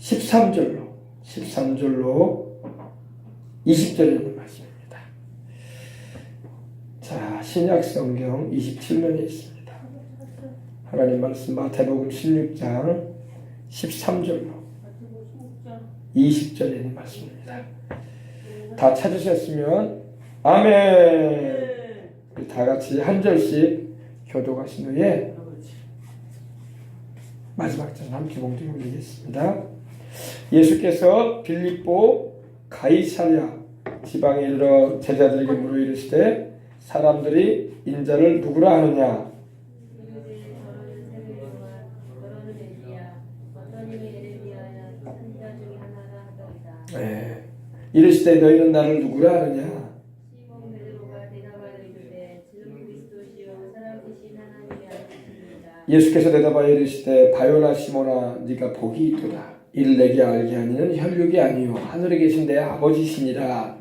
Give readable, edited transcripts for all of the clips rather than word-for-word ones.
13절로 20절에 있는 말씀입니다. 자, 신약 성경 27면에 있습니다. 하나님 말씀 마태복음 16장 13절로 20절에 있는 말씀입니다. 다 찾으셨으면 아멘. 다 같이 한 절씩 교독하신 후에 마지막 절 함께 봉독 올리겠습니다. 예수께서 빌립보 가이사랴 지방에 이르러 제자들에게 물어 이르시되 사람들이 인자를 누구라 하느냐. 네. 이르시되 너희는 나를 누구라 하느냐. 예수께서 대답하여 이르시되 바요나 시모나 네가 복이 있도다. 이를 내게 알게 하니는 혈육이 아니요 하늘에 계신 내 아버지시니라.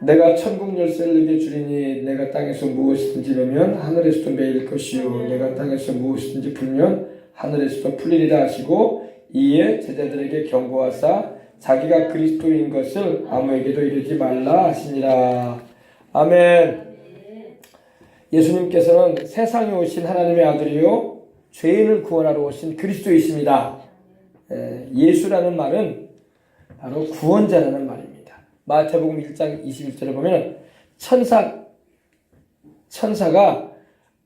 내가 천국 열쇠를 내게 주리니 내가 땅에서 무엇이든지 내면 하늘에서도 매일 것이요 내가 땅에서 무엇이든지 풀면 하늘에서도 풀리리라 하시고 이에 제자들에게 경고하사 자기가 그리스도인 것을 아무에게도 이르지 말라 하시니라. 아멘. 예수님께서는 세상에 오신 하나님의 아들이요 죄인을 구원하러 오신 그리스도이십니다. 예수라는 말은 바로 구원자라는 말입니다. 마태복음 1장 21절에 보면 천사가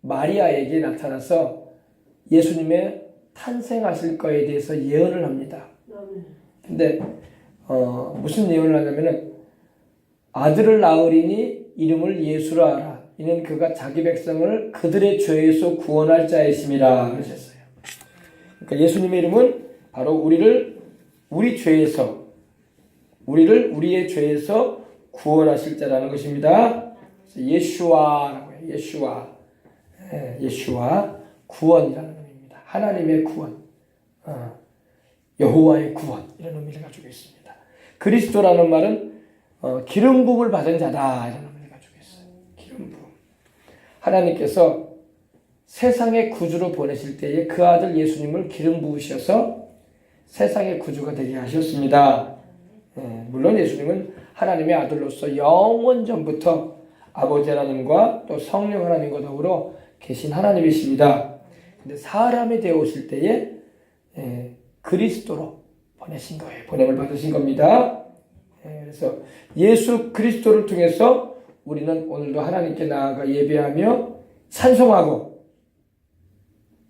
마리아에게 나타나서 예수님의 탄생하실 거에 대해서 예언을 합니다. 근데 무슨 예언을 하냐면은 아들을 낳으리니 이름을 예수라 하라. 이는 그가 자기 백성을 그들의 죄에서 구원할 자이심이라 그러셨어요. 그러니까 예수님의 이름은 바로 우리를 우리의 죄에서 구원하실 자라는 것입니다. 예슈아라고 해요. 예슈아 구원이라는 의미입니다. 하나님의 구원, 여호와의 구원 이런 의미를 가지고 있습니다. 그리스도라는 말은 기름 부음을 받은 자다 이런 의미를 가지고 있어요. 기름 부음. 하나님께서 세상의 구주로 보내실 때에 그 아들 예수님을 기름 부으셔서 세상의 구주가 되게 하셨습니다. 물론 예수님은 하나님의 아들로서 영원 전부터 아버지 하나님과 또 성령 하나님과 더불어 계신 하나님이십니다. 근데 사람이 되어 오실 때에 그리스도로 보내신 거예요. 보냄을 받으신 겁니다. 그래서 예수 그리스도를 통해서 우리는 오늘도 하나님께 나아가 예배하며 찬송하고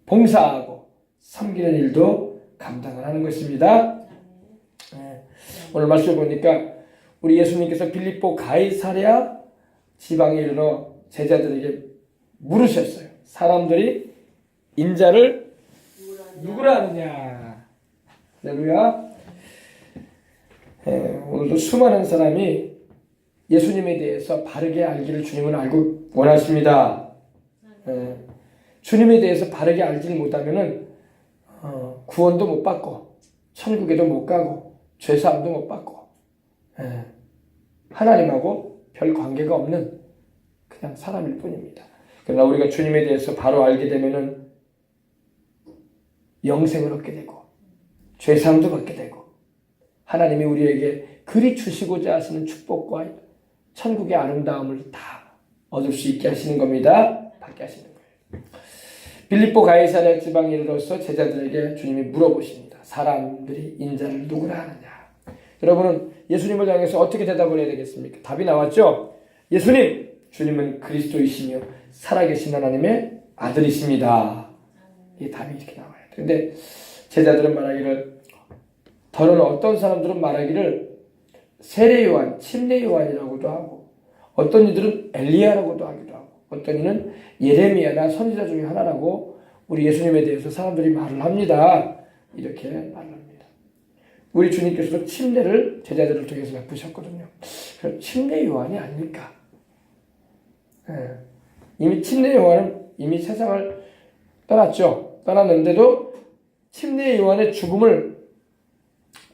봉사하고 섬기는 일도 감당을 하는 것입니다. 오늘 말씀을 보니까 우리 예수님께서 빌립보 가이사랴 지방에 이르러 제자들에게 물으셨어요. 사람들이 인자를 누구라 하느냐. 할렐루야. 오늘도 수많은 사람이 예수님에 대해서 바르게 알기를 주님은 알고 원하십니다. 주님에 대해서 바르게 알지 못하면은 구원도 못 받고 천국에도 못 가고 죄사함도 못 받고 하나님하고 별 관계가 없는 그냥 사람일 뿐입니다. 그러나 우리가 주님에 대해서 바로 알게 되면은 영생을 얻게 되고 죄사함도 받게 되고 하나님이 우리에게 그리 주시고자 하시는 축복과 천국의 아름다움을 다 얻을 수 있게 하시는 겁니다. 받게 하시는 거예요. 빌립보 가이사랴 지방에 이르러서 제자들에게 주님이 물어보십니다. 사람들이 인자를 누구라 하느냐. 여러분은 예수님을 향해서 어떻게 대답을 해야 되겠습니까? 답이 나왔죠? 예수님, 주님은 그리스도이시며 살아계신 하나님의 아들이십니다. 이 답이 이렇게 나와요. 그런데 제자들은 말하기를, 더러는 어떤 사람들은 말하기를 세례 요한, 침례 요한이라고도 하고, 어떤 이들은 엘리야라고도 하기도 하고, 어떤 이는 예레미야나 선지자 중에 하나라고 우리 예수님에 대해서 사람들이 말을 합니다. 이렇게 말을 합니다. 우리 주님께서도 침례를 제자들을 통해서 베푸셨거든요. 침례 요한이 아닐까? 이미 침례 요한은 이미 세상을 떠났죠. 떠났는데도 침례 요한의 죽음을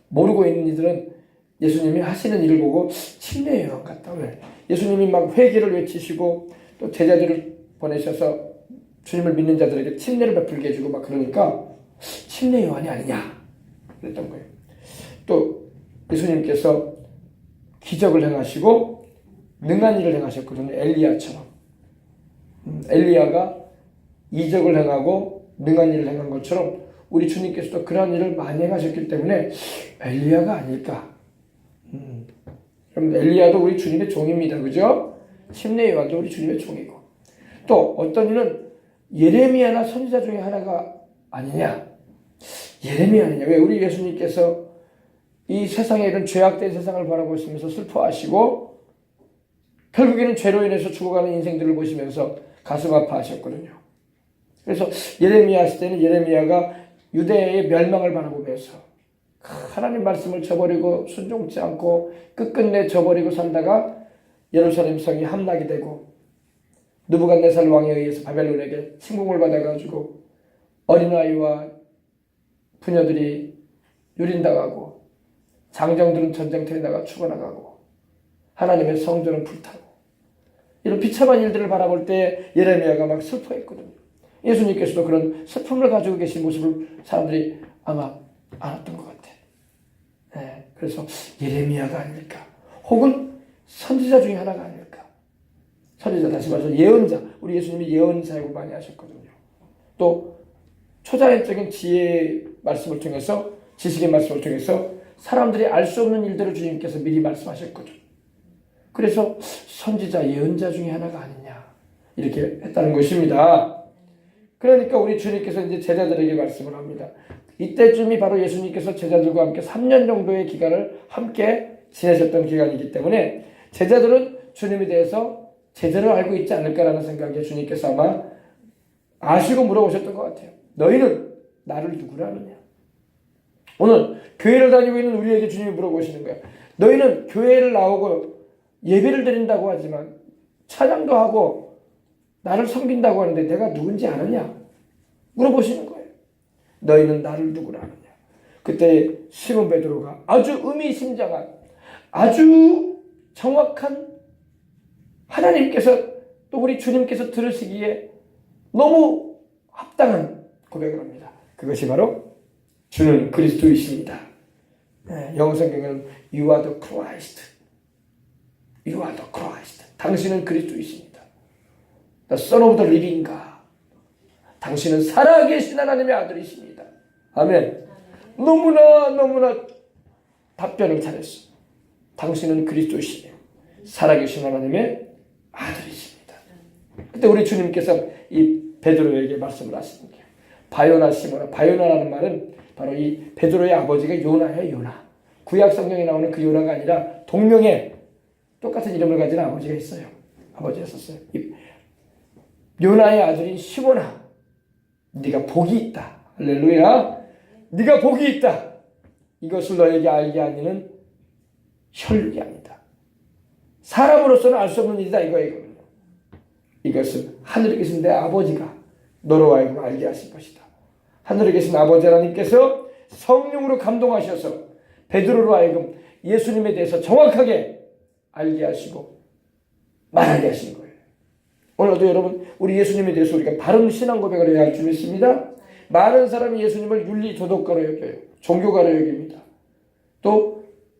모르고 있는 이들은 예수님이 하시는 일을 보고 침례 요한 같다. 왜? 예수님이 막 회개를 외치시고 또 제자들을 보내셔서 주님을 믿는 자들에게 침례를 베풀게 해주고 막 그러니까 침례 요한이 아니냐 그랬던 거예요. 또 예수님께서 기적을 행하시고 능한 일을 행하셨거든요. 엘리야처럼. 엘리야가 이적을 행하고 능한 일을 행한 것처럼 우리 주님께서도 그런 일을 많이 행하셨기 때문에 엘리야가 아닐까. 그럼 엘리야도 우리 주님의 종입니다. 그죠? 침례 요한도 우리 주님의 종이고. 또 어떤 이는 예레미야나 선지자 중에 하나가 아니냐. 예레미야 아니냐. 왜 우리 예수님께서 이 세상에 이런 죄악된 세상을 바라보시면서 슬퍼하시고 결국에는 죄로 인해서 죽어가는 인생들을 보시면서 가슴 아파하셨거든요. 그래서 예레미야 했을 때는 예레미야가 유대의 멸망을 바라보면서 하나님 말씀을 저버리고 순종치 않고 끝끝내 저버리고 살다가 예루살렘 성이 함락이 되고 느부갓네살 왕에 의해서 바벨론에게 침공을 받아가지고 어린아이와 부녀들이 유린당하고 장정들은 전쟁터에 나가 죽어나가고 하나님의 성전은 불타고 이런 비참한 일들을 바라볼 때 예레미야가 막 슬퍼했거든요. 예수님께서도 그런 슬픔을 가지고 계신 모습을 사람들이 아마 알았던 것 같아요. 네, 그래서 예레미야가 아닐까 혹은 선지자 중에 하나가 아닐까. 선지자 다시 말해서 예언자. 우리 예수님이 예언자이고 많이 하셨거든요. 또 초자연적인 지혜의 말씀을 통해서 지식의 말씀을 통해서 사람들이 알 수 없는 일들을 주님께서 미리 말씀하셨거든요. 그래서 선지자 예언자 중에 하나가 아니냐 이렇게 했다는 것입니다. 그러니까 우리 주님께서 이제 제자들에게 말씀을 합니다. 이때쯤이 바로 예수님께서 제자들과 함께 3년 정도의 기간을 함께 지내셨던 기간이기 때문에 제자들은 주님에 대해서 제대로 알고 있지 않을까라는 생각에 주님께서 아마 아시고 물어보셨던 것 같아요. 너희는 나를 누구라 하느냐? 오늘 교회를 다니고 있는 우리에게 주님이 물어보시는 거야. 너희는 교회를 나오고 예배를 드린다고 하지만 찬양도 하고 나를 섬긴다고 하는데 내가 누군지 아느냐? 물어보시는 거예요. 너희는 나를 누구라 하느냐? 그때 시몬 베드로가 아주 의미심장한 아주 정확한 하나님께서 또 우리 주님께서 들으시기에 너무 합당한 고백을 합니다. 그것이 바로 주는 그리스도이십니다. 네, 영어 성경에는 You are the Christ. You are the Christ. 당신은 그리스도이십니다. The Son of the Living God. 당신은 살아계신 하나님의 아들이십니다. 아멘. 너무나 답변을 잘했어. 당신은 그리스도시며 살아계신 하나님의 아들이십니다. 그때 우리 주님께서 이 베드로에게 말씀을 하시는 거예요. 바요나 시모나. 바요나라는 말은 바로 이 베드로의 아버지가 요나예요. 요나. 구약 성경에 나오는 그 요나가 아니라 동명의 똑같은 이름을 가진 아버지가 있어요. 아버지였었어요. 요나의 아들인 시모나. 네가 복이 있다. 할렐루야. 네가 복이 있다. 이것을 너에게 알게 하니는 혈육이 아니다. 사람으로서는 알 수 없는 일이다 이거예요. 이것은 하늘에 계신 내 아버지가 너로 하여금 알게 하신 것이다. 하늘에 계신 아버지 하나님께서 성령으로 감동하셔서 베드로로 하여금 예수님에 대해서 정확하게 알게 하시고 말하게 하신 거예요. 오늘도 여러분 우리 예수님에 대해서 우리가 바른 신앙 고백을 해야 할 줄 믿습니다. 많은 사람이 예수님을 윤리 도덕가로 여겨요. 종교가로 여깁니다. 또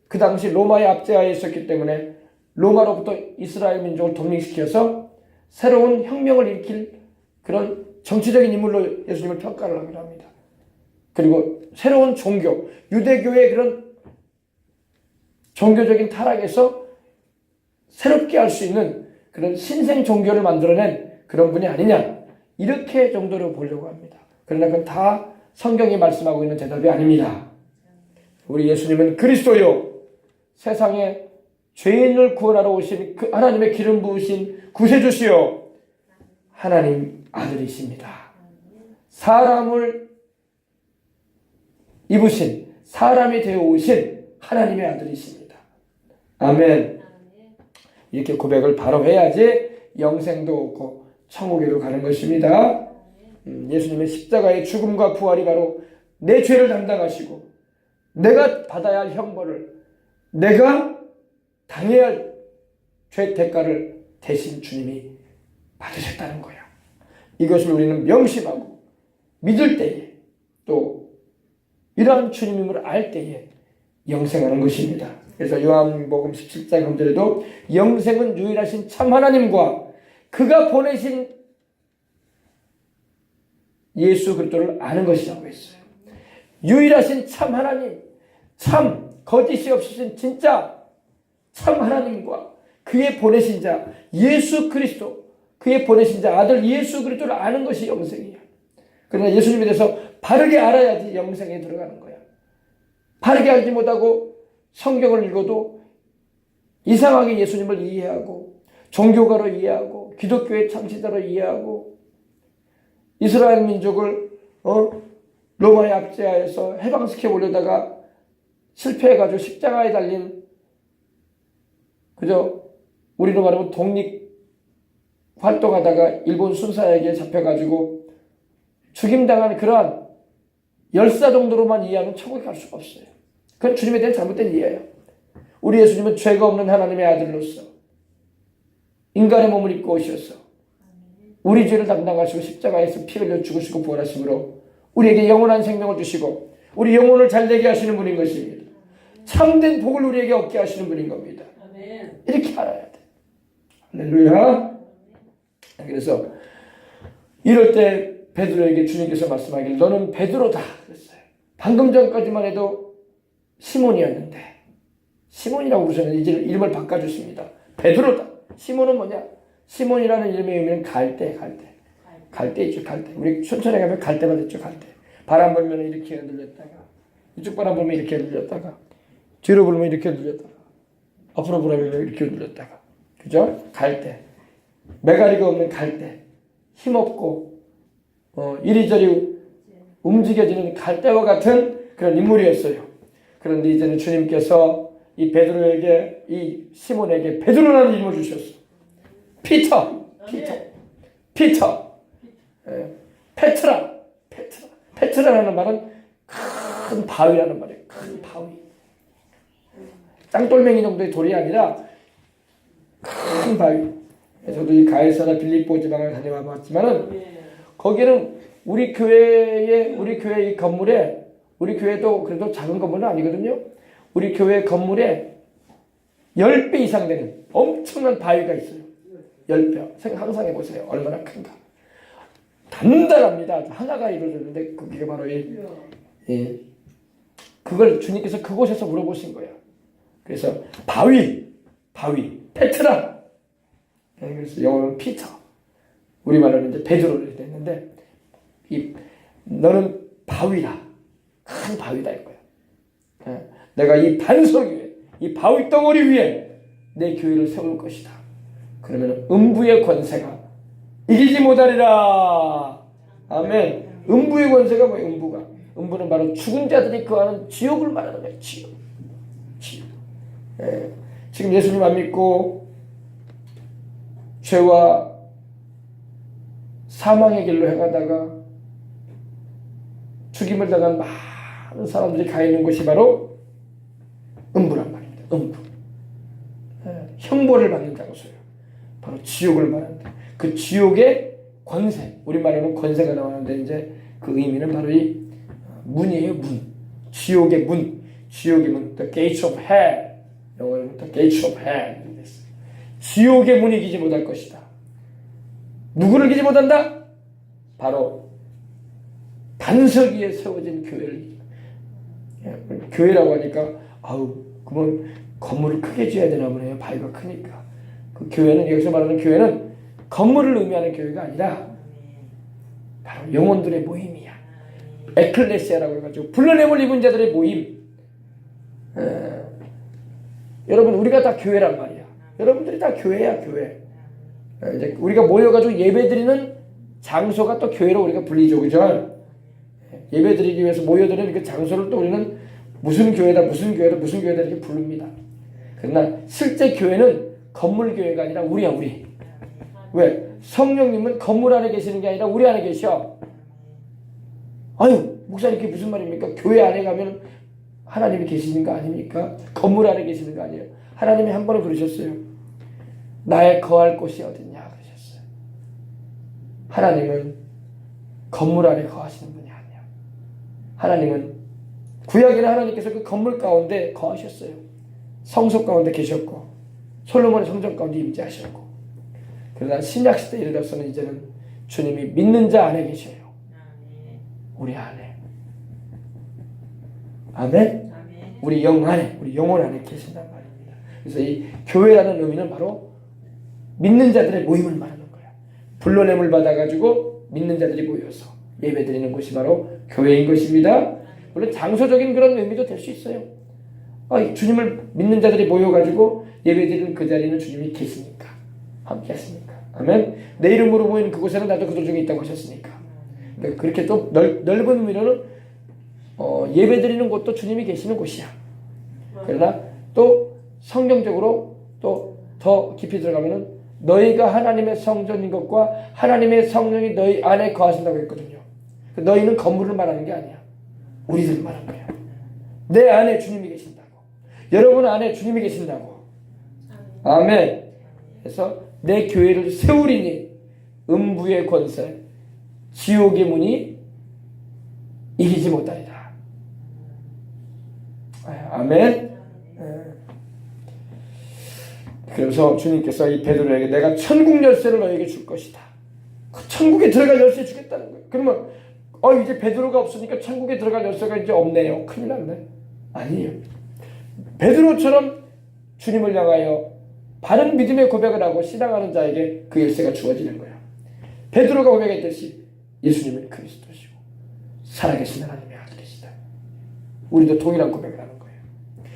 그 당시 로마의 압제하에 있었기 때문에 로마로부터 이스라엘 민족을 독립시켜서 새로운 혁명을 일으킬 그런 정치적인 인물로 예수님을 평가를 하기도 합니다. 그리고 새로운 종교, 유대교의 그런 종교적인 타락에서 새롭게 할 수 있는 그런 신생 종교를 만들어낸 그런 분이 아니냐 이렇게 정도로 보려고 합니다. 그러나 그건 다 성경이 말씀하고 있는 대답이 아닙니다. 우리 예수님은 그리스도요 세상에 죄인을 구원하러 오신 그 하나님의 기름 부으신 구세주시요 하나님 아들이십니다. 사람을 입으신 사람이 되어 오신 하나님의 아들이십니다. 아멘. 이렇게 고백을 바로 해야지 영생도 얻고 천국에도 가는 것입니다. 예수님의 십자가의 죽음과 부활이 바로 내 죄를 담당하시고 내가 받아야 할 형벌을 내가 당해야 할 죄 대가를 대신 주님이 받으셨다는 거야. 이것을 우리는 명심하고 믿을 때에 또 이러한 주님임을 알 때에 영생하는 것입니다. 그래서 요한복음 17장 검절에도 영생은 유일하신 참 하나님과 그가 보내신 예수 그리스도를 아는 것이라고 했어요. 유일하신 참 하나님, 참 거짓이 없으신 진짜 참 하나님과 그의 보내신 자 예수 그리스도, 그의 보내신 자 아들 예수 그리스도를 아는 것이 영생이야. 그러나 예수님에 대해서 바르게 알아야지 영생에 들어가는 거야. 바르게 알지 못하고 성경을 읽어도 이상하게 예수님을 이해하고 종교가로 이해하고 기독교의 창시자로 이해하고 이스라엘 민족을 로마의 압제하에서 해방시켜 보려다가 실패해가지고 십자가에 달린 그저 우리로 말하면 독립 활동하다가 일본 순사에게 잡혀가지고 죽임당한 그러한 열사 정도로만 이해하면 천국에 갈 수가 없어요. 그건 주님에 대한 잘못된 이해예요. 우리 예수님은 죄가 없는 하나님의 아들로서 인간의 몸을 입고 오셔서 우리 죄를 담당하시고 십자가에서 피 흘려 죽으시고 부활하심으로 우리에게 영원한 생명을 주시고 우리 영혼을 잘되게 하시는 분인 것입니다. 참된 복을 우리에게 얻게 하시는 분인 겁니다. 이렇게 알아야 돼. 할렐루야. 그래서 이럴 때 베드로에게 주님께서 말씀하기를 너는 베드로다 그랬어요. 방금 전까지만 해도 시몬이었는데 시몬이라고 부르셨는데 이제 이름을 바꿔주십니다. 베드로다. 시몬은 뭐냐? 시몬이라는 이름의 의미는 갈대죠. 갈대. 우리 천천히 가면 갈대가 됐죠. 갈대. 바람 불면 이렇게 흔들렸다가 이쪽 바람 불면 이렇게 흔들렸다가 뒤로 불면 이렇게 흔들렸다가 앞으로 불면 이렇게 흔들렸다가 그죠? 갈대. 메가리가 없는 갈대. 힘없고 이리저리 움직여지는 갈대와 같은 그런 인물이었어요. 그런데 이제는 주님께서 이 베드로에게 이 시몬에게 베드로라는 이름을 주셨어. 피터. 페트라라는 말은 큰 바위라는 말이에요. 큰 바위. 땅돌멩이 정도의 돌이 아니라 큰 바위. 저도 이 가이사라 빌립보 지방을 다녀와 봤지만은 거기는 우리 교회 이 건물에 우리 교회도 그래도 작은 건물은 아니거든요. 우리 교회 건물에 10배 이상 되는 엄청난 바위가 있어요. 10배. 상상해 보세요. 얼마나 큰가. 단단합니다. 하나가 이루어졌는데 그게 바로 그걸 주님께서 그곳에서 물어보신 거예요. 그래서 바위, 페트라. 그래서 영어로는 피터. 우리말로는 이제 베드로를 됐는데 너는 바위다. 큰 바위다 이거야. 내가 이 반석 위에, 이 바위 덩어리 위에 내 교회를 세울 것이다. 그러면 음부의 권세가 이기지 못하리라. 아멘. 음부의 권세가 뭐예요? 음부는 바로 죽은 자들이 거하는 지옥을 말하는 거예요. 지옥. 지금 예수님 안 믿고 죄와 사망의 길로 행하다가 죽임을 당한 많은 사람들이 가 있는 곳이 바로 음부란 말입니다. 음부. 형벌을 받는 장소예요. 바로 지옥을 말하는데 그 지옥의 권세, 우리말로는 권세가 나오는데 이제 그 의미는 바로 이 문이에요. 문. 지옥의 문. The gates of hell. 영어로는 the gates of hell. 지옥의 문이 기지 못할 것이다. 누구를 기지 못한다? 바로 반석 위에 세워진 교회를. 교회라고 하니까 그러면 건물을 크게 지어야 되나 보네요. 바위가 크니까. 그 교회는 여기서 말하는 교회는 건물을 의미하는 교회가 아니라 바로 영혼들의 모임이야. 에클레시아라고 해가지고 불러냄을 입은 자들의 모임. 여러분 우리가 다 교회란 말이야. 여러분들이 다 교회야. 교회. 이제 우리가 모여가지고 예배드리는 장소가 또 교회로 우리가 불리죠. 그죠? 예배드리기 위해서 모여드리는 그 장소를 또 우리는 무슨 교회다 이렇게 부릅니다. 그러나 실제 교회는 건물 교회가 아니라 우리야. 우리. 왜? 성령님은 건물 안에 계시는 게 아니라 우리 안에 계셔. 목사님 그게 무슨 말입니까? 교회 안에 가면 하나님이 계시는 거 아닙니까? 건물 안에 계시는 거 아니에요? 하나님이 한 번은 그러셨어요. 나의 거할 곳이 어딨냐 그러셨어요. 하나님은 건물 안에 거하시는 분이 아니야. 하나님은 구약에는 하나님께서 그 건물 가운데 거하셨어요. 성소 가운데 계셨고 솔로몬의 성전 가운데 임재하셨고, 그러나 신약시대에 이르러서는 이제는 주님이 믿는 자 안에 계셔요. 우리 안에. 아멘? 우리 영 안에, 우리 영혼 안에 계신단 말입니다. 그래서 이 교회라는 의미는 바로 믿는 자들의 모임을 말하는 거야. 불러냄을 받아가지고 믿는 자들이 모여서 예배드리는 곳이 바로 교회인 것입니다. 물론 장소적인 그런 의미도 될 수 있어요. 주님을 믿는 자들이 모여가지고 예배드리는 그 자리는 주님이 계시니까, 함께 하시니까. 아멘. 내 이름으로 모이는 그곳에는 나도 그들 중에 있다고 하셨으니까. 그러니까 그렇게 또 넓은 의미로는 예배드리는 곳도 주님이 계시는 곳이야. 그러나 또 성경적으로 또 더 깊이 들어가면은 너희가 하나님의 성전인 것과 하나님의 성령이 너희 안에 거하신다고 했거든요. 너희는 건물을 말하는 게 아니야. 우리들 말하는 거야. 내 안에 주님이 계신다고. 여러분 안에 주님이 계신다고. 아멘. 그래서 내 교회를 세우리니 음부의 권세, 지옥의 문이 이기지 못하리라. 아멘. 그래서 주님께서 이 베드로에게 내가 천국 열쇠를 너에게 줄 것이다. 천국에 들어갈 열쇠 주겠다는 거예요. 그러면 이제 베드로가 없으니까 천국에 들어갈 열쇠가 이제 없네요. 큰일 났네. 아니에요. 베드로처럼 주님을 향하여 바른 믿음의 고백을 하고 신앙하는 자에게 그 열쇠가 주어지는 거예요. 베드로가 고백했듯이 예수님은 그리스도시고 살아계신 하나님의 아들이시다. 우리도 동일한 고백을 하는 거예요.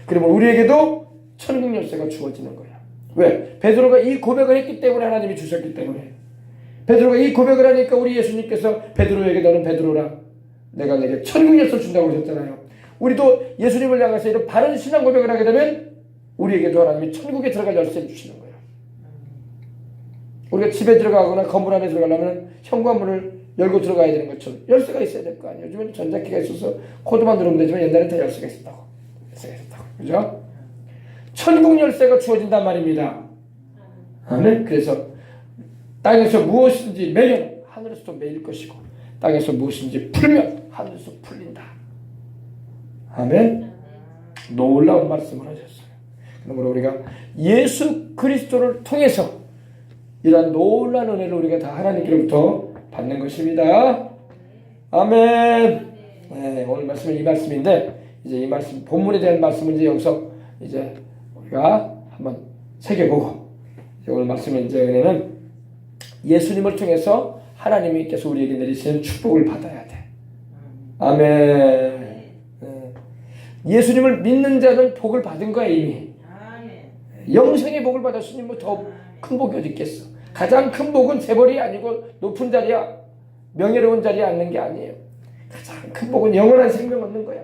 그러면 우리에게도 천국 열쇠가 주어지는 거예요. 왜? 베드로가 이 고백을 했기 때문에 하나님이 주셨기 때문에. 베드로가 이 고백을 하니까 우리 예수님께서 베드로에게 너는 베드로라, 내가 내게 천국 열쇠 준다고 하셨잖아요. 우리도 예수님을 향해서 이런 바른 신앙 고백을 하게 되면 우리에게도 하나님이 천국에 들어갈 열쇠를 주시는 거예요. 우리가 집에 들어가거나 건물 안에 들어가려면 현관문을 열고 들어가야 되는 것처럼 열쇠가 있어야 될 거 아니에요. 요즘에는 전자키가 있어서 코드만 누르면 되지만 옛날에는 다 열쇠가 있었다고. 열쇠가 있었다고. 그죠? 천국 열쇠가 주어진단 말입니다. 아멘. 그래서 땅에서 무엇인지 매면 하늘에서도 매일 것이고, 땅에서 무엇인지 풀면 하늘에서 풀린다. 아멘. 놀라운 말씀을 하셨어요. 그러므로 우리가 예수 그리스도를 통해서 이러한 놀라운 은혜를 우리가 다 하나님께로부터 받는 것입니다. 아멘. 네, 오늘 말씀은 이 말씀인데, 이제 이 말씀 본문에 대한 말씀을 이제 여기서 이제 우리가 한번 새겨보고, 오늘 말씀의 이제 은혜는 예수님을 통해서 하나님께서 우리에게 내리시는 축복을 받아야 돼. 아멘. 예수님을 믿는 자는 복을 받은 거야 이미. 영생의 복을 받았으니 뭐 더 큰 복이 어디 있겠어. 가장 큰 복은 재벌이 아니고 높은 자리야, 명예로운 자리에 앉는 게 아니에요. 가장 큰 복은 영원한 생명 얻는 거야.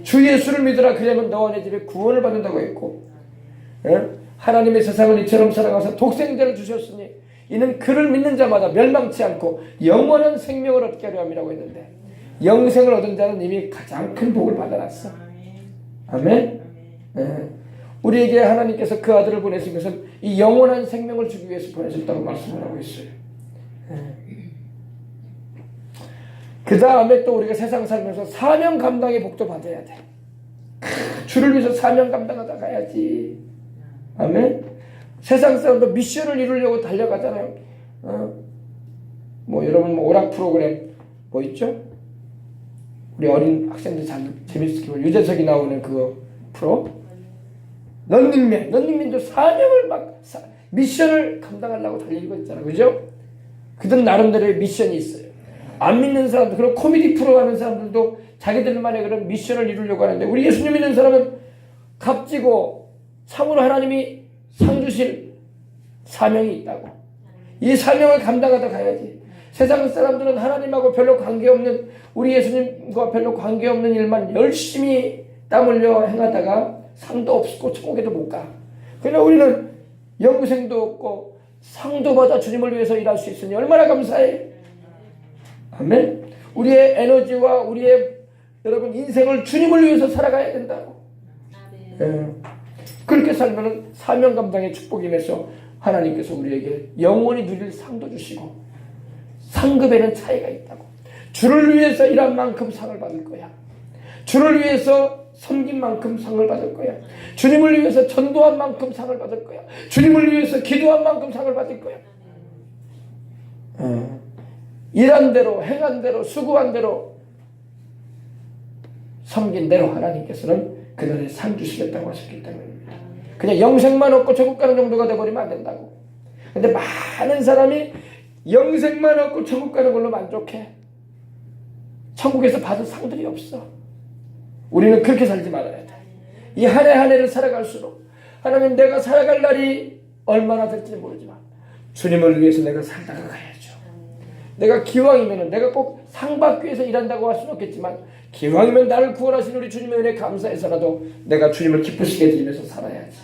주 예수를 믿으라, 그러면 너와 내 집에 구원을 받는다고 했고, 하나님의 세상을 이처럼 사랑하사 독생자를 주셨으니 이는 그를 믿는 자마다 멸망치 않고 영원한 생명을 얻게 하려 함이라고 했는데, 영생을 얻은 자는 이미 가장 큰 복을 받아놨어. 아멘. 우리에게 하나님께서 그 아들을 보내신 것은 이 영원한 생명을 주기 위해서 보내셨다고 말씀을 하고 있어요. 그 다음에 또 우리가 세상 살면서 사명 감당의 복도 받아야 돼. 주를 위해서 사명 감당하다 가야지. 아멘. 세상 사람도 미션을 이루려고 달려가잖아요. 여러분 오락 프로그램 있죠? 우리 어린 학생들 잘 재밌게 유재석이 나오는 그 프로 런닝맨도 사명을 미션을 감당하려고 달리고 있잖아, 그죠? 그들 나름대로의 미션이 있어요. 안 믿는 사람들, 그런 코미디 프로 하는 사람들도 자기들만의 그런 미션을 이루려고 하는데, 우리 예수님 믿는 사람은 값지고 참으로 하나님이 상 주실 사명이 있다고. 이 사명을 감당하다 가야지. 세상 사람들은 하나님하고 별로 관계없는, 우리 예수님과 별로 관계없는 일만 열심히 땀 흘려 행하다가 상도 없고 천국에도 못 가. 그러나 우리는 영생도 없고 상도 받아 주님을 위해서 일할 수 있으니 얼마나 감사해. 아멘. 우리의 에너지와 우리의 여러분 인생을 주님을 위해서 살아가야 된다고. 그렇게 살면 사명 감당의 축복임에서 하나님께서 우리에게 영원히 누릴 상도 주시고 상급에는 차이가 있다고. 주를 위해서 일한 만큼 상을 받을 거야. 주를 위해서 섬긴 만큼 상을 받을 거야. 주님을 위해서 전도한 만큼 상을 받을 거야. 주님을 위해서 기도한 만큼 상을 받을 거야. 일한 대로, 행한 대로, 수고한 대로, 섬긴 대로 하나님께서는 그날에 상 주시겠다고 하셨기 때문입니다. 그냥 영생만 얻고 천국 가는 정도가 돼버리면 안 된다고. 근데 많은 사람이 영생만 얻고 천국 가는 걸로 만족해. 천국에서 받을 상들이 없어. 우리는 그렇게 살지 말아야 돼. 이 한 해 한 해를 살아갈수록 하나님, 내가 살아갈 날이 얼마나 될지 모르지만 주님을 위해서 내가 살다가 가야죠. 내가 기왕이면, 내가 꼭 상 받기 위해서 일한다고 할 수는 없겠지만, 기왕이면 나를 구원하신 우리 주님의 은혜 감사해서라도 내가 주님을 기쁘시게 드리면서 살아야지.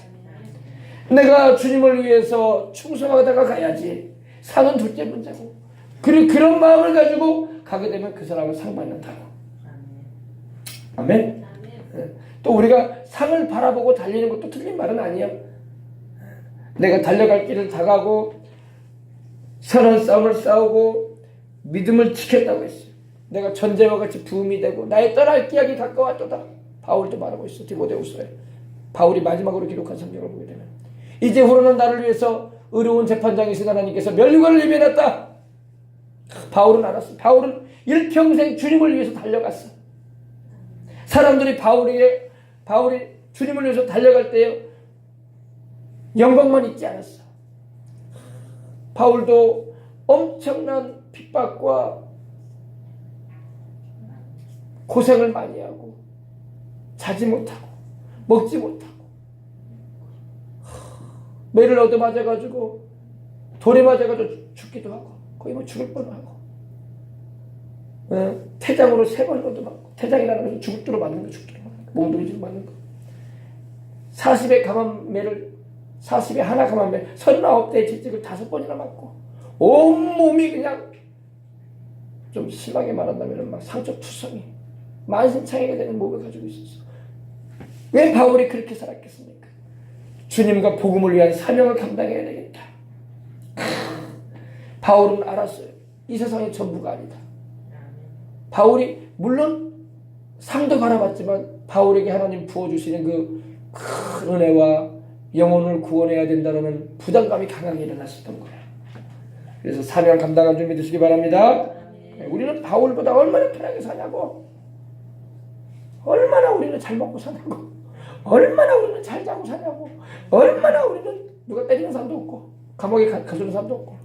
내가 주님을 위해서 충성하다가 가야지. 상은 둘째 문제고. 그리고 그런 마음을 가지고 가게 되면 그 사람은 상 받는다고. 아멘. 또 우리가 상을 바라보고 달리는 것도 틀린 말은 아니야. 내가 달려갈 길을 다 가고 선한 싸움을 싸우고 믿음을 지켰다고 했어요. 내가 전쟁과 같이 부음이 되고 나의 떠날 기약이 가까웠도다. 바울도 말하고 있어. 디모데후서에. 바울이 마지막으로 기록한 성경을 보게 되면, 이제후로는 나를 위해서 의로운 재판장이신 하나님께서 멸류관을 예비해놨다. 바울은 알았어. 바울은 일평생 주님을 위해서 달려갔어. 사람들이 바울이 주님을 위해서 달려갈 때에 영광만 있지 않았어. 바울도 엄청난 핍박과 고생을 많이 하고 자지 못하고 먹지 못하고 매를 얻어맞아가지고 돌에 맞아가지고 죽기도 하고 거의 뭐 죽을 뻔하고 태장으로 3번 얻어맞고, 태장이라는 것은 죽도록 맞는 거, 죽도록 맞는 거, 몸부림치고 맞는 거. 40에 강한 매를 40에 하나 강한 매 39대의 채찍을 5번이나 맞고 온몸이 그냥 좀 심하게 말한다면 막 상처투성이 만신창이가 되는 몸을 가지고 있었어. 왜 바울이 그렇게 살았겠습니까? 주님과 복음을 위한 사명을 감당해야 되겠다. 바울은 알았어요. 이 세상의 전부가 아니다. 바울이 물론 상도 바라봤지만 바울에게 하나님 부어주시는 그 큰 은혜와 영혼을 구원해야 된다는 부담감이 강하게 일어났었던 거야. 그래서 사명 감당한 줄 믿으시기 바랍니다. 우리는 바울보다 얼마나 편하게 사냐고, 얼마나 우리는 잘 먹고 사냐고, 얼마나 우리는 잘 자고 사냐고, 얼마나 우리는 누가 때리는 사람도 없고 감옥에 가두는 사람도 없고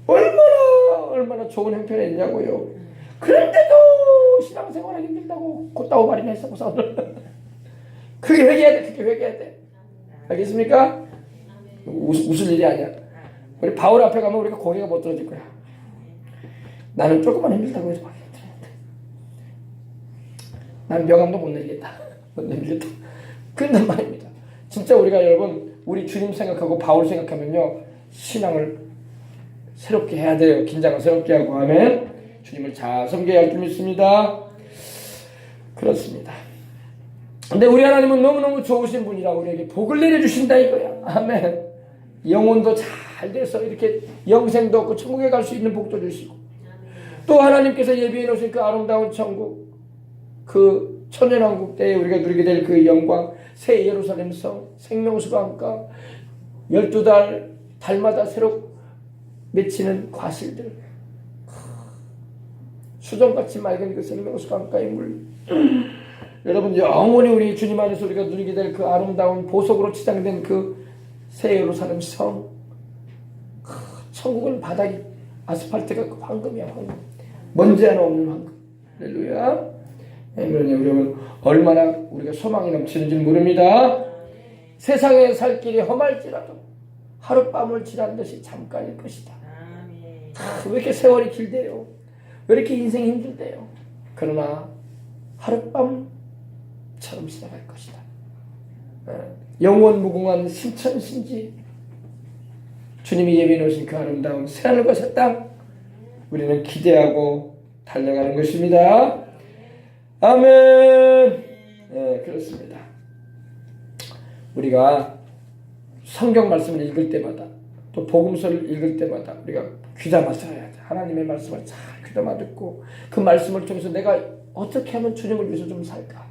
얼마나 좋은 형편에 있냐고요. 그런데도 신앙생활하기 힘들다고 곧다고 말이나 했어. 그게 회개해야 돼. 그게 회개해야 돼. 알겠습니까? 웃을 일이 아니야. 우리 바울 앞에 가면 우리가 고개가 못 들어질 거야. 나는 조금만 힘들다고 해서 고개가 들어진다. 나는 명함도 못 내리겠다. 못 내리겠다. 그런단 말입니다. 진짜 우리가 여러분, 우리 주님 생각하고 바울 생각하면요, 신앙을 새롭게 해야 돼요. 긴장을 새롭게 하고 하면 주님을 잘 섬겨야 할 줄 믿습니다. 그렇습니다. 근데 우리 하나님은 너무너무 좋으신 분이라 우리에게 복을 내려주신다 이거야. 아멘. 영혼도 잘 돼서 이렇게 영생도 없고 천국에 갈 수 있는 복도 주시고, 또 하나님께서 예비해 놓으신 그 아름다운 천국, 그 천년왕국 때에 우리가 누리게 될 그 영광, 새 예루살렘 성, 생명수가 함께 12달 달마다 새로 맺히는 과실들, 수정같이 맑은 그 생명수 강가의 물, 여러분 영원히 우리 주님 안에서 우리가 누리게 될 그 아름다운 보석으로 치장된 그 새 예루살렘 성, 천국은 바닥이 아스팔트가 황금이야. 황금, 먼지 하나 없는 황금. 할렐루야. 여러분 얼마나 우리가 소망이 넘치는지 모릅니다. 세상에 살 길이 험할지라도 하룻밤을 지난 듯이 잠깐일 것이다. 왜 이렇게 세월이 길대요? 왜 이렇게 인생이 힘들대요? 그러나 하룻밤처럼 지나갈 것이다. 영원 무궁한 신천신지, 주님이 예비해 놓으신 그 아름다운 새하늘과 새 땅, 우리는 기대하고 달려가는 것입니다. 아멘. 네, 그렇습니다. 우리가 성경 말씀을 읽을 때마다, 또 또 복음서를 읽을 때마다 우리가 귀담아 들어야 돼. 하나님의 말씀을 잘 귀담아 듣고 그 말씀을 통해서 내가 어떻게 하면 주님을 위해서 좀 살까?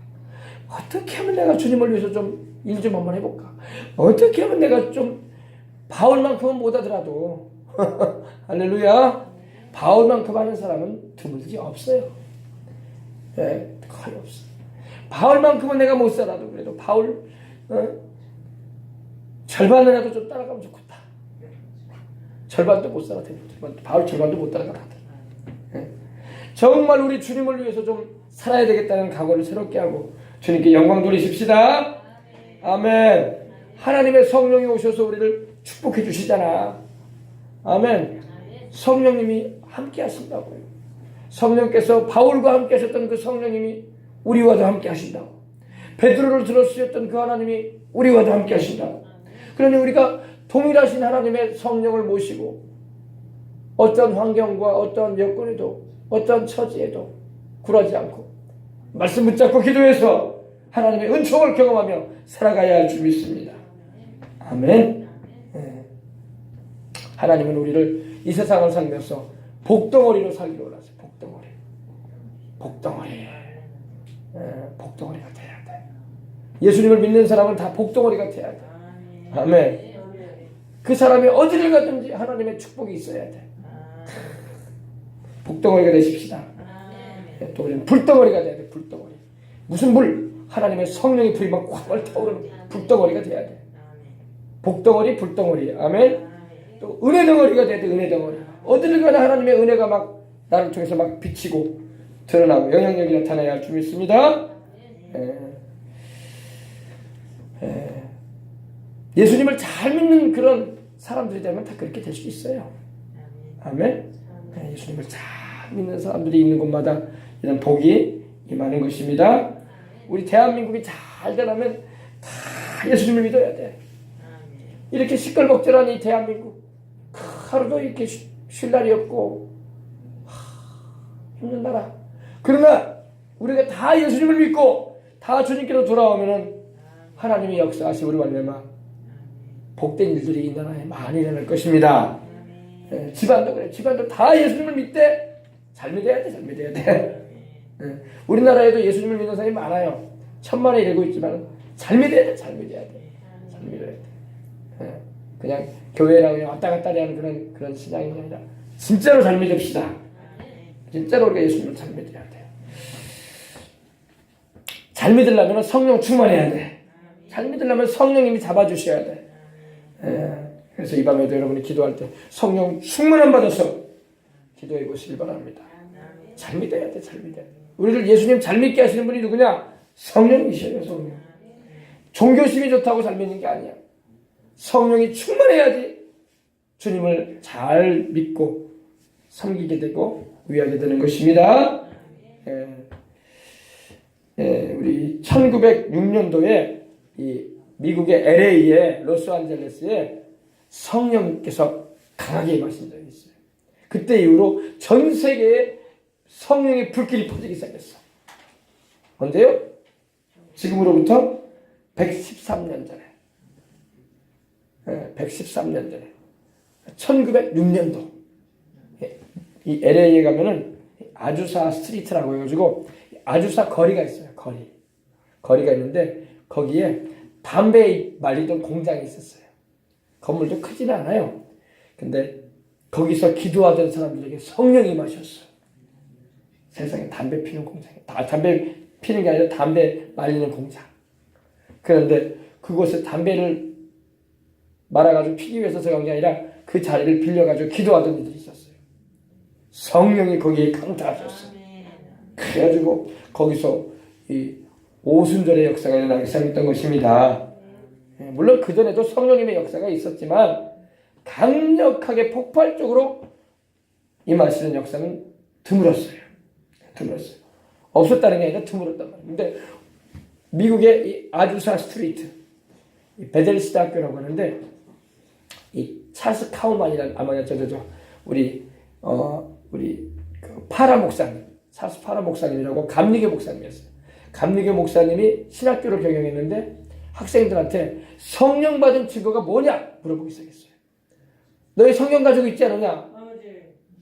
어떻게 하면 내가 주님을 위해서 좀 일 좀 한번 해볼까? 어떻게 하면 내가 좀 바울만큼은 못하더라도 할렐루야, 바울만큼 하는 사람은 드물지 없어요. 네, 거의 없어. 바울만큼은 내가 못 살아도 그래도 바울 절반이라도 좀 따라가면 좋겠다. 절반도 못 살아. 바울 절반도 못 따라가다. 네. 정말 우리 주님을 위해서 좀 살아야 되겠다는 각오를 새롭게 하고 주님께 영광 돌리십시다. 아멘. 하나님의 성령이 오셔서 우리를 축복해 주시잖아. 아멘. 성령님이 함께 하신다고요. 성령께서 바울과 함께 하셨던 그 성령님이 우리와도 함께 하신다고. 베드로를 들어쓰셨던 그 하나님이 우리와도 함께 하신다고. 그러니 우리가 동일하신 하나님의 성령을 모시고 어떤 환경과 어떤 여건에도 어떤 처지에도 굴하지 않고 말씀 붙잡고 기도해서 하나님의 은총을 경험하며 살아가야 할 줄 믿습니다. 아멘. 네. 하나님은 우리를 이 세상을 살면서 복덩어리로 살기로 원하세요. 복덩어리. 복덩어리가 돼야 돼. 예수님을 믿는 사람은 다 복덩어리가 돼야 돼. 아멘. 그 사람이 어디를 가든지 하나님의 축복이 있어야 돼. 복덩어리가 되십시다. 또 우리는 불덩어리가 돼야 돼. 불덩어리. 무슨 불? 하나님의 성령의 불이 막 확 타오르는 불덩어리가 돼야 돼. 복덩어리, 불덩어리. 아멘. 또 은혜 덩어리가 돼야 돼. 은혜 덩어리. 어디를 가나 하나님의 은혜가 막 나를 통해서 막 비치고 드러나고 영향력이 나타나야 할 줄 믿습니다. 예수님을 잘 믿는 그런 사람들이 되면 다 그렇게 될 수 있어요. 아멘. 예수님을 잘 믿는 사람들이 있는 곳마다 이런 복이 임하는 것입니다. 우리 대한민국이 잘 되려면 다 예수님을 믿어야 돼. 이렇게 시끌벅적한 이 대한민국 하루도 이렇게 쉴 날이 없고 힘든 나라. 그러나 우리가 다 예수님을 믿고 다 주님께로 돌아오면은 하나님의 역사하심으로 말미암아 복된 일들이 이 나라에 많이 일어날 것입니다. 집안도 그래. 집안도 다 예수님을 믿되 잘 믿어야 돼. 잘 믿어야 돼. 우리나라에도 예수님을 믿는 사람이 많아요. 천만에 이르고 있지만 잘 믿어야 돼. 잘 믿어야 돼. 잘 믿어야 돼. 그냥 교회랑 그냥 왔다 갔다 하는 그런 신앙이 아니라 진짜로 잘 믿읍시다. 진짜로 우리가 예수님을 잘 믿어야 돼요. 잘 믿으려면 성령 충만해야 돼. 잘 믿으려면 성령님이 잡아주셔야 돼. 그래서 이 밤에도 여러분이 기도할 때 성령 충만함 받아서 기도해 보시길 바랍니다. 잘 믿어야 돼. 잘 믿어야 돼. 우리를 예수님 잘 믿게 하시는 분이 누구냐? 성령이셔요. 성령. 종교심이 좋다고 잘 믿는 게 아니야. 성령이 충만해야지 주님을 잘 믿고 섬기게 되고 위하게 되는 것입니다. 우리 1906년도에 이 미국의 LA에 로스안젤레스에 성령께서 강하게 임하신 적이 있어요. 그때 이후로 전 세계에 성령의 불길이 퍼지기 시작했어. 언제요? 지금으로부터 113년 전에. 113년 전에. 1906년도. 이 LA에 가면은 아주사 스트리트라고 해가지고 아주사 거리가 있어요. 거리가 있는데 거기에 담배 말리던 공장이 있었어요. 건물도 크지는 않아요. 근데 거기서 기도하던 사람들에게 성령이 임하셨어요. 세상에 담배 피는 공장이. 담배 피는 게 아니라 담배 말리는 공장. 그런데 그곳에 담배를 말아가지고 피기 위해서 들어간 게 아니라 그 자리를 빌려가지고 기도하던 이들이 있었어요. 성령이 거기에 강타하셨어요. 그래가지고 거기서 이 오순절의 역사가 일어나기 시작했던 것입니다. 물론 그전에도 성령님의 역사가 있었지만 강력하게 폭발적으로 임하시는 역사는 드물었어요. 없었다는 게 아니라 드물었단 말이에요. 근데 미국의 이 아주사 스트리트, 이 베델시다 학교라고 하는데 이 찰스 카우만이라는 우리 그 파라 목사님, 찰스 파라 목사님이라고 감리교 목사님이었어요. 감리교 목사님이 신학교를 경영했는데 학생들한테 성령 받은 증거가 뭐냐 물어보기 시작했어요. 너희 성경 가지고 있지 않느냐?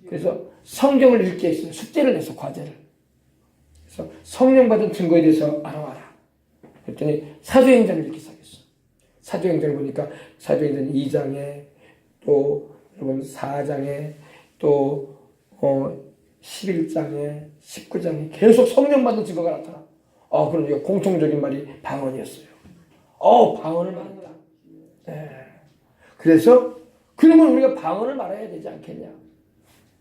그래서 성경을 읽게 했어요. 숙제를 냈어, 과제를. 그래서 성령 받은 증거에 대해서 알아와라. 그랬더니 사도행전을 읽기 시작했어. 사도행전을 보니까 사도행전 2장에 또 여러분 4장에 또 11장에 19장에 계속 성령 받은 증거가 나타나. 그러니까 공통적인 말이 방언이었어요. 방언을 말한다. 네. 그래서 그러면 우리가 방언을 말해야 되지 않겠냐.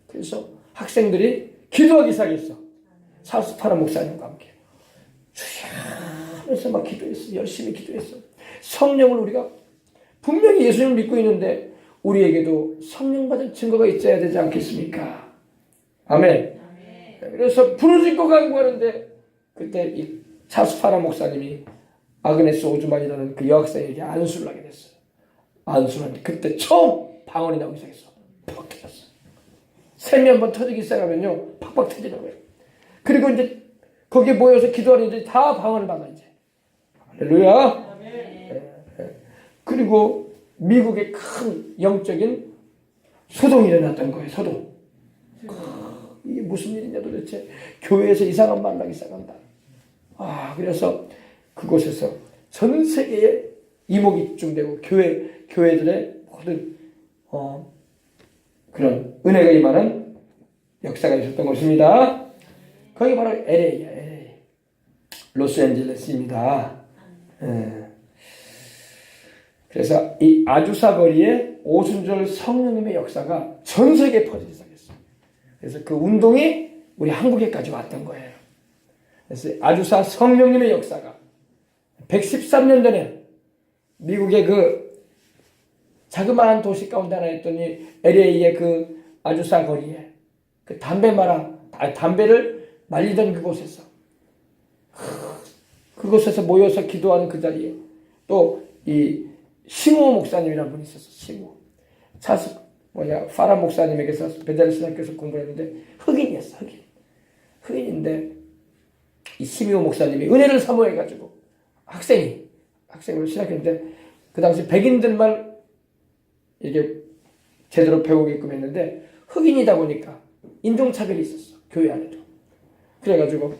그래서 학생들이 기도하기 시작했어. 사스파라 목사님과 함께. 주여 하면서 막 기도했어. 열심히 기도했어. 성령을 우리가 분명히 예수님을 믿고 있는데 우리에게도 성령 받은 증거가 있어야 되지 않겠습니까? 아멘. 그래서 부르짖고 간구하는데 그때 이 사스파라 목사님이 아그네스 오즈만이라는 그 여학생에게 안수를 하게 됐어요. 안수를 하는데 그때 처음 방언이 나오기 시작했어. 팍 터졌어. 샘이 한번 터지기 시작하면요 팍팍 터지는 거예요. 그리고 이제 거기에 모여서 기도하는 이들이 다 방언을 받아 이제. 할렐루야. 그리고 미국에 큰 영적인 소동이 일어났던 거예요. 소동. 이게 무슨 일이냐 도대체. 교회에서 이상한 말 나기 시작한다. 그래서 그곳에서 전 세계에 이목이 집중되고 교회들의 모든 그런 은혜가 임하는 역사가 있었던 것입니다. 거기 바로 LA야, LA. 로스앤젤레스입니다. 그래서 이 아주사 거리에 오순절 성령님의 역사가 전 세계에 퍼지기 시작했어요. 그래서 그 운동이 우리 한국에까지 왔던 거예요. 그래서 아주사 성령님의 역사가 113년 전에 미국의 그 자그마한 도시 가운데 하나 있더니 LA의 그 아주사 거리에 그 담배를 말리던 그곳에서 모여서 기도하는 그 자리에 또 이 시모 목사님이라는 분이 있었어. 시모 파라 목사님에게서 베델스나께서 공부했는데 흑인이었어. 흑인인데 이 시모 목사님이 은혜를 사모해가지고 학생으로 시작했는데 그 당시 백인들만 이게 제대로 배우게끔 했는데 흑인이다 보니까 인종차별이 있었어. 교회 안에도. 그래가지고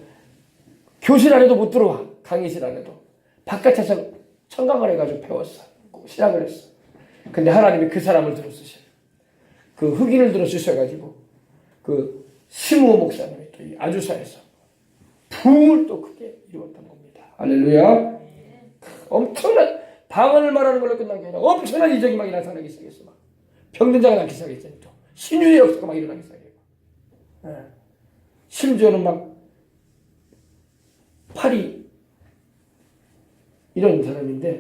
교실 안에도 못 들어와. 강의실 안에도. 바깥에서 청강을 해가지고 배웠어. 시작을 했어. 근데 하나님이 그 사람을 들어쓰셔요. 그 흑인을 들어쓰셔가지고 그 시므오 목사님이 또 이 아주사에서 부흥을 또 크게 이루었던 겁니다. 할렐루야. 엄청난 방언을 말하는 걸로 끝난 게 아니라 엄청난 이적이 막 나타나기 시작했어. 막 병든 자가 낫기 시작했죠. 또 신유의 역사가 막 일어나기 시작해요. 심지어는 막 팔이 이런 사람인데